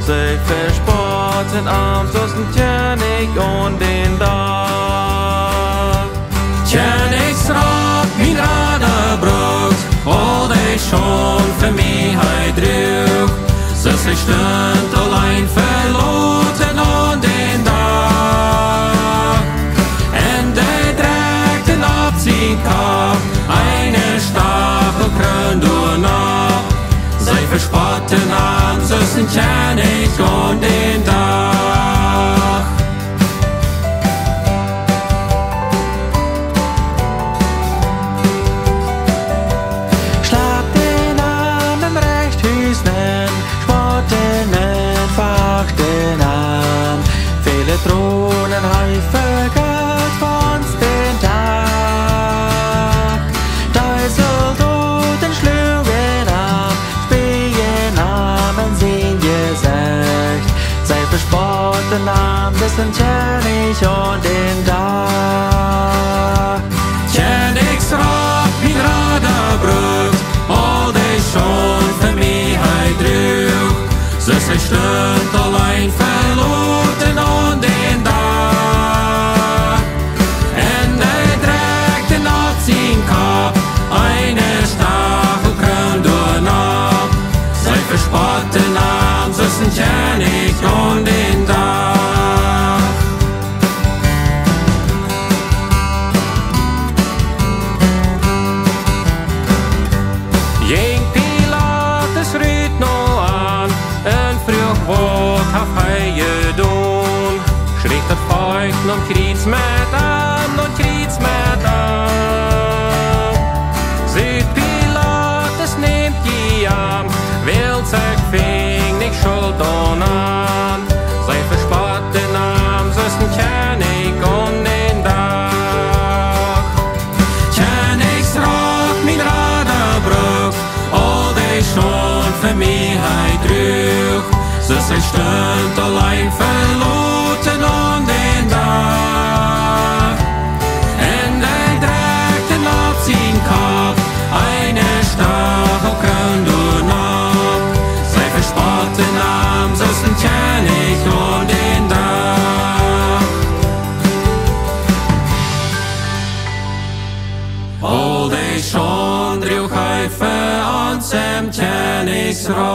sie verspotten am Sossen Kjenich und den Dach. Kjennichs Robe, min Rade brucht, all die schon für mich drüch. Sie sich stund allein verloten und den Dach. Und die trägten auf sin Kopf eine Stachelkrone durch Nacht. Sie verspotten am Sossen Kjenich und den Dach. Schlag den an dem Rechtshüsnen, spotten einfach den an. Viele Thronen Häufe Geld von den Tag. Da Soldaten schlugen ab, spielen Namen sind gesagt. Sie verspotten am Sossen Kjenich und den Dach. Kjennichs Robe, min Rade brucht, all die schon für mich drüch. Sie sich stund allein verloten und den Dach. Und die trägten auf sin Kopf eine Stachelkrone durch Nacht. Sie verspotten am Sossen Kjenich und den Dach. Jeng Pilatus rüht no an, en frucht wog haf heie doen. Schrikt het volk nom kriets met aan. Ziet Pilatus neemt die aan, wil zich ving niet schuld aan. Zij verspotten am Sossen Kjenich und den Dach. Kjennichs Robe, min Rade brucht, all die schon für mich drüch. Sie sich stund allein verloten und den Dach. Und die trägten auf sin Kopf eine Stachelkrone durch Nacht. Sie verspotten am Sossen Kjenich und den Dach. All die schon drüch Häufe an sem Kjennichs Robe.